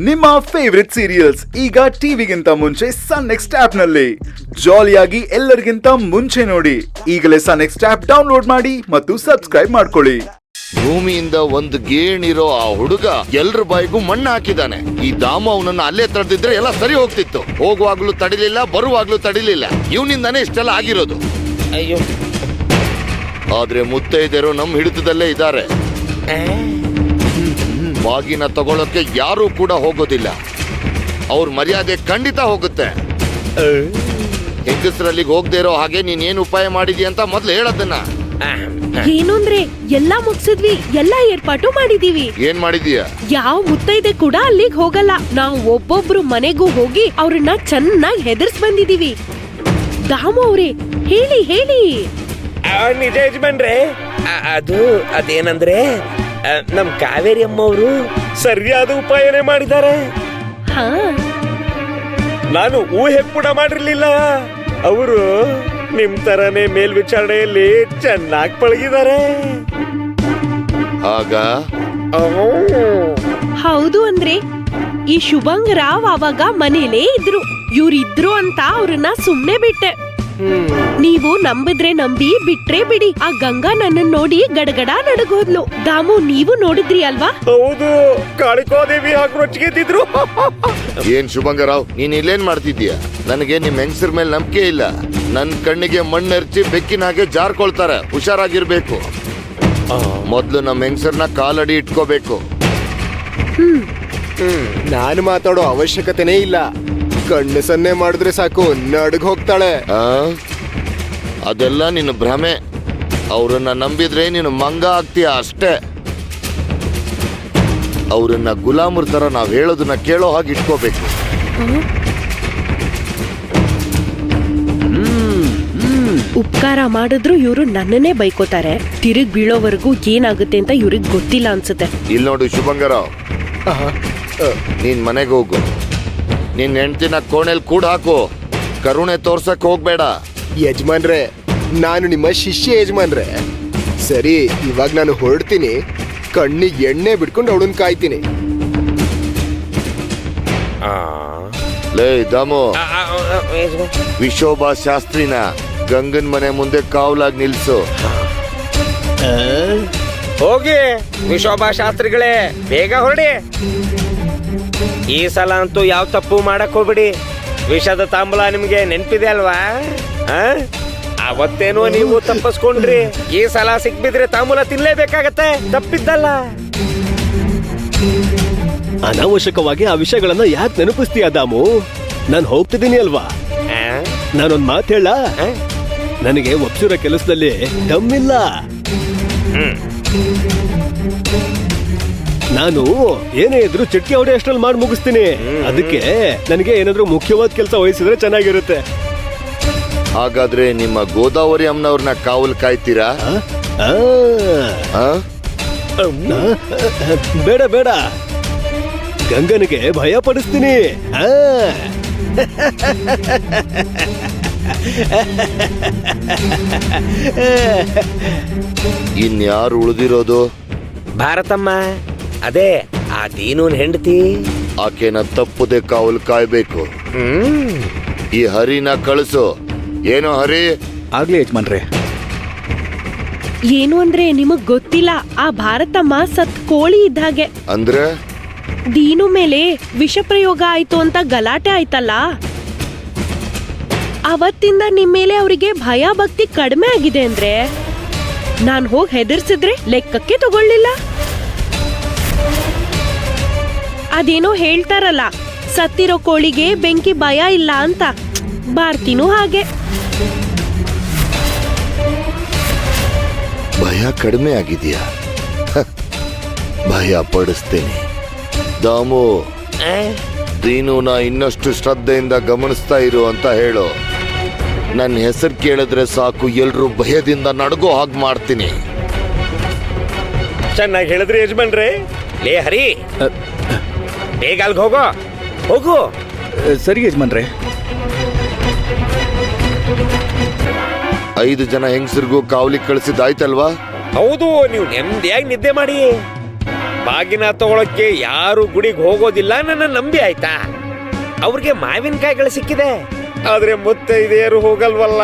ನಿಮ್ಮ favourite serials ಈಗ ಟಿವಿಗಿಂತ ಮುಂಚೆ ಸನ್ ನೆಕ್ಸ್ಟ್ ಆಪ್ ನಲ್ಲಿ ಜಾಲಿಯಾಗಿ ಎಲ್ಲರಿಗಿಂತ ಮುಂಚೆ ನೋಡಿ. ಈಗಲೇ ಸನ್ ನೆಕ್ಸ್ಟ್ ಆಪ್ ಡೌನ್ಲೋಡ್ ಮಾಡಿ ಮತ್ತು ಸಬ್ಸ್ಕ್ರೈಬ್ ಮಾಡ್ಕೊಳ್ಳಿ. ಭೂಮಿಯಿಂದ ಒಂದು ಗೇಣಿರೋ ಆ ಹುಡುಗ ಎಲ್ರ ಬಾಯಿಗೂ ಮಣ್ಣು ಹಾಕಿದಾನೆ. ಈ ದಾಮು ಅವನನ್ನ ಅಲ್ಲೇ ತಡೆದಿದ್ರೆ ಎಲ್ಲ ಸರಿ ಹೋಗ್ತಿತ್ತು. ಹೋಗುವಾಗ್ಲೂ ತಡಿಲಿಲ್ಲ, ಬರುವಾಗ್ಲೂ ತಡಿಲಿಲ್ಲ. ಇವನಿಂದಾನೇ ಇಷ್ಟೆಲ್ಲ ಆಗಿರೋದು. ಅಯ್ಯೋ, ಆದ್ರೆ ಮುತ್ತೈದೆರು ನಮ್ ಹಿಡಿತದಲ್ಲೇ ಇದ್ದಾರೆ. ಬಾಗಿನ ತಗೊಳಕ್ಕೆ ಯಾರೂ ಕೂಡ ಹೋಗೋದಿಲ್ಲ. ಅವ್ರ ಮರ್ಯಾದೆ ಖಂಡಿತ ಹೋಗುತ್ತೆ. ಹೆಂಗಸರಲ್ಲಿಗೆ ಹೋಗದೆ ಇರೋ ಹಾಗೆ ನೀನ್ ಏನ್ ಉಪಾಯ ಮಾಡಿದ್ಯಾ ಅಂತ ಮೊದ್ಲು ಹೇಳೋದನ್ನ. ಏನು ಅಂದ್ರೆ ಎಲ್ಲಾ ಮುಗ್ಸಿದ್ವಿ, ಎಲ್ಲಾ ಏರ್ಪಾಟು ಮಾಡಿದೀವಿ. ಏನ್ ಮಾಡಿದೀಯಾ? ಯಾವ ಮುತ್ತೈದೆ ಕೂಡ ಅಲ್ಲಿಗೆ ಹೋಗಲ್ಲ. ನಾವು ಒಬ್ಬೊಬ್ರು ಮನೆಗೂ ಹೋಗಿ ಅವ್ರನ್ನ ಚೆನ್ನಾಗಿ ಹೆದರ್ಸ್ ಬಂದಿದೀವಿ. ದಾಮು ಅವ್ರೆ, ಹೇಳಿ ಹೇಳಿ. ನಿಜ ಯಜಮಾನ್ರೆ, ಅದೇನಂದ್ರೆ ನಮ್ ಕಾವೇರಿ ಅಮ್ಮವರು ಸರಿಯಾದ ಉಪಾಯನೇ ಮಾಡಿದ್ದಾರೆ. ಹಾ, ನಾನು ಊಹೆ ಕೂಡ ಮಾಡಿರ್ಲಿಲ್ಲ. ಅವರು ನಿಮ್ ತರನೇ ಮೇಲ್ವಿಚಾರಣೆಯಲ್ಲಿ ಚೆನ್ನಾಗಿ ಪಳಗಿದ್ದಾರೆ. ಆಗ ಹೌದು ಅಂದ್ರೆ ಈ ಶುಭಂಗ್ ರಾವ್ ಅವಾಗ ಮನೇಲೇ ಇದ್ರು. ಇವ್ರಿದ್ರು ಅಂತ ಅವ್ರನ್ನ ಸುಮ್ನೆ ಬಿಟ್ಟೆ. ನೀವು ನಂಬಿದ್ರೆ ನಂಬಿ, ಬಿಟ್ರೆ ಬಿಡಿ. ಆ ಗಂಗಾ ನನ್ನ ನೋಡಿ ಗಡಗಡ ನಡಗೋದ್ಲು. ದಾಮು, ನೀವು ನೋಡಿದ್ರಿ ಅಲ್ವಾ? ಹೌದು, ಕಾಳಿಕೋದೇವಿ ಹಾಕ್ರೊಚ್ಚಿಗೆದ್ದಿದ್ರು. ಏನ್ ಶುಭಂಗರಾವ್, ನೀನ್ ಇಲ್ಲೇನ್ ಮಾಡ್ತಿದ್ದೀಯ? ನನಗೆ ನಿಮ್ ಹೆಂಗಸರ ಮೇಲೆ ನಂಬಿಕೆ ಇಲ್ಲ. ನನ್ ಕಣ್ಣಿಗೆ ಮಣ್ಣೆರ್ಚಿ ಬೆಕ್ಕಿನ ಹಾಗೆ ಜಾರ್ಕೊಳ್ತಾರೆ. ಹುಷಾರಾಗಿರ್ಬೇಕು. ಮೊದ್ಲು ನಮ್ ಹೆಂಗಸರ್ನ ಕಾಲಡಿ ಇಟ್ಕೋಬೇಕು. ನಾನು ಮಾತಾಡೋ ಅವಶ್ಯಕತೆನೇ ಇಲ್ಲ. ಕಣ್ಣು ಸನ್ನೆ ಮಾಡಿದ್ರೆ ಸಾಕು, ನಡ್ಗ್ ಹೋಗ್ತಾಳೆ. ಅದೆಲ್ಲ ನಿನ್ನ ಭ್ರಮೆ. ಅವ್ರನ್ನ ನಂಬಿದ್ರೆ ನೀನು ಮಂಗ ಆಗ್ತೀಯ ಅಷ್ಟೇ. ಅವ್ರನ್ನ ಗುಲಾಮರ್ ತರ ನಾವ್ ಹೇಳೋದನ್ನ ಕೇಳೋ ಹಾಗೆ ಇಟ್ಕೋಬೇಕು. ಉಪಕಾರ ಮಾಡಿದ್ರು ಇವ್ರು ನನ್ನನ್ನೇ ಬೈಕೋತಾರೆ. ತಿರುಗ್ ಬೀಳೋವರೆಗೂ ಏನಾಗುತ್ತೆ ಅಂತ ಇವ್ರಿಗೆ ಗೊತ್ತಿಲ್ಲ ಅನ್ಸುತ್ತೆ. ಇಲ್ಲಿ ನೋಡು ಶುಭಂಗರಾವ್, ನೀನ್ ಮನೆಗೆ ಹೋಗು. ನಿನ್ ಹೆಂಡ್ತಿನ ಕೋಣೆಲ್ ಕೂಡ ಹಾಕು. ಕರುಣೆ ತೋರ್ಸಕ್ ಹೋಗ್ಬೇಡ. ಯಜಮಾನ್ರೆ, ನಾನು ನಿಮ್ಮ ಶಿಷ್ಯ ಯಜಮಾನ್ರೆ. ಸರಿ, ಇವಾಗ ನಾನು ಹೊರಡ್ತೀನಿ. ಕಣ್ಣಿಗೆ ಎಣ್ಣೆ ಬಿಡ್ಕೊಂಡು ಅವಳನ್ನ ಕಾಯ್ತೀನಿ. ಲೇ ದಾಮು, ವಿಶೋಬಾ ಶಾಸ್ತ್ರಿನ ಗಂಗನ್ ಮನೆ ಮುಂದೆ ಕಾವಲಾಗಿ ನಿಲ್ಸು. ಹೋಗಿ ವಿಶೋಭಾ ಶಾಸ್ತ್ರಿಗಳೇ, ಬೇಗ ಹೊರಡಿ. ಈ ಸಲ ಅಂತೂ ಯಾವ ತಪ್ಪು ಮಾಡಕ್ ಹೋಗ್ಬಿಡಿ. ವಿಷದ ತಾಂಬೂಲ ನಿಮ್ಗೆ ನೆನ್ಪಿದೆ ಅಲ್ವಾ? ಅವತ್ತೇನೋ ನೀವು ತಪ್ಪಿಸ್ಕೊಂಡ್ರಿ. ಈ ಸಲ ಸಿಕ್ಬಿದ್ರೆ ತಾಂಬೂಲ ತಿನ್ಲೇಬೇಕಾಗತ್ತೆ, ತಪ್ಪಿದ್ದಲ್ಲ. ಅನಾವಶ್ಯಕವಾಗಿ ಆ ವಿಷಯಗಳನ್ನ ಯಾಕೆ ನೆನಪಿಸ್ತೀಯ ದಾಮು? ನಾನು ಹೋಗ್ತಿದ್ದೀನಿ ಅಲ್ವಾ? ನಾನೊಂದ್ ಮಾತು ಹೇಳ, ನನಗೆ ಒಪ್ಸಿರೋ ಕೆಲಸದಲ್ಲಿ ದಮ್ಮಿಲ್ಲ. ನಾನು ಏನೇ ಇದ್ರು ಚಿಟ್ಕಿ ಹೊಡೆ ಅಷ್ಟ್ರಲ್ಲಿ ಮಾಡಿ ಮುಗಿಸ್ತೀನಿ. ಅದಕ್ಕೆ ನನಗೆ ಏನಾದ್ರೂ ಮುಖ್ಯವಾದ ಕೆಲಸ ವಹಿಸಿದ್ರೆ ಚೆನ್ನಾಗಿರುತ್ತೆ. ಹಾಗಾದ್ರೆ ನಿಮ್ಮ ಗೋದಾವರಿ ಅಮ್ಮನವ್ರನ್ನ ಕಾವಲ್ ಕಾಯ್ತೀರಾ? ಬೇಡ ಬೇಡ, ಗಂಗನಿಗೆ ಭಯ ಪಡಿಸ್ತೀನಿ. ಇನ್ಯಾರು ಉಳಿದಿರೋದು? ಭಾರತಮ್ಮ, ಅದೇ ಆ ದೀನೂನ್ ಹೆಂಡತಿ. ಆಕೆನ ತಪ್ಪದೆ ಕಾವಲ್ ಕಾಯ್ಬೇಕು. ಈ ಹರಿನ ಕಳಿಸು. ಏನು ಹರಿ? ಆಗ್ಲಿ ಯಜಮಾನ್ರೆ. ಏನು ಅಂದ್ರೆ ನಿಮಗ್ ಗೊತ್ತಿಲ್ಲ, ಆ ಭಾರತಮ್ಮ ಸತ್ ಕೋಳಿ ಇದ್ದಾಗೆ. ಅಂದ್ರೆ ದೀನು ಮೇಲೆ ವಿಷ ಪ್ರಯೋಗ ಆಯ್ತು ಅಂತ ಗಲಾಟೆ ಆಯ್ತಲ್ಲ, ಅವತ್ತಿಂದ ನಿಮ್ ಮೇಲೆ ಅವರಿಗೆ ಭಯ ಭಕ್ತಿ ಕಡಿಮೆ ಆಗಿದೆ. ಅಂದ್ರೆ ನಾನ್ ಹೋಗಿ ಹೆದರ್ಸಿದ್ರೆ ಲೆಕ್ಕಕ್ಕೆ ತಗೊಳ್ಳಿಲ್ಲ. ಅದೇನೋ ಹೇಳ್ತಾರಲ್ಲ, ಸತ್ತಿರೋ ಕೋಳಿಗೆ ಬೆಂಕಿ ಭಯ ಇಲ್ಲ ಅಂತ. ಬಾರ್ತಿನೂ ಹಾಗೆ. ಭಯ ಕಡಿಮೆ ಆಗಿದೆಯಾ? ಭಯ ಪಡಿಸ್ತೇನೆ. ದಾಮು, ದೀನುನ ಇನ್ನಷ್ಟು ಶ್ರದ್ಧೆಯಿಂದ ಗಮನಿಸ್ತಾ ಇರು ಅಂತ ಹೇಳು. ನನ್ನ ಹೆಸರು ಕೇಳಿದ್ರೆ ಸಾಕು, ಎಲ್ರು ಭಯದಿಂದ ನಡ್ಗೋ ಹಾಗೆ ಮಾಡ್ತೀನಿ. ಚೆನ್ನಾಗಿ ಹೇಳಿದ್ರಿ ಯಜಮಾನ್ರೆ. ಲೇ ಹರಿ, ಬೇಗ ಅಲ್ಗ ಹೋಗೋ. ಹೋಗು. ಸರಿ ಯಜಮಾನ್ರೆ. 5 ಜನ ಹೆಂಗಸರಿಗೂ ಕಾವಲಿಗೆ ಕಳಿಸಿದ್ದಾಯ್ತಲ್ವಾ? ಹೌದು, ನೀವು ನೆಮ್ಮದಿಯಾಗಿ ನಿದ್ದೆ ಮಾಡಿ. ಬಾಗಿನ ತಗೊಳಕ್ಕೆ ಯಾರು ಗುಡಿಗೆ ಹೋಗೋದಿಲ್ಲ, ನನ್ನ ನಂಬಿ ಆಯ್ತಾ? ಅವ್ರಿಗೆ ಮಾವಿನಕಾಯಿಗಳು ಸಿಕ್ಕಿದೆ, ಆದ್ರೆ ಮುತ್ತೈದೆಯರು ಹೋಗಲ್ವಲ್ಲ.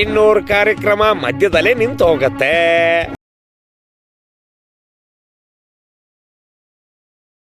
ಇನ್ನೂರು ಕಾರ್ಯಕ್ರಮ ಮಧ್ಯದಲ್ಲೇ ನಿಂತು ಹೋಗತ್ತೆ.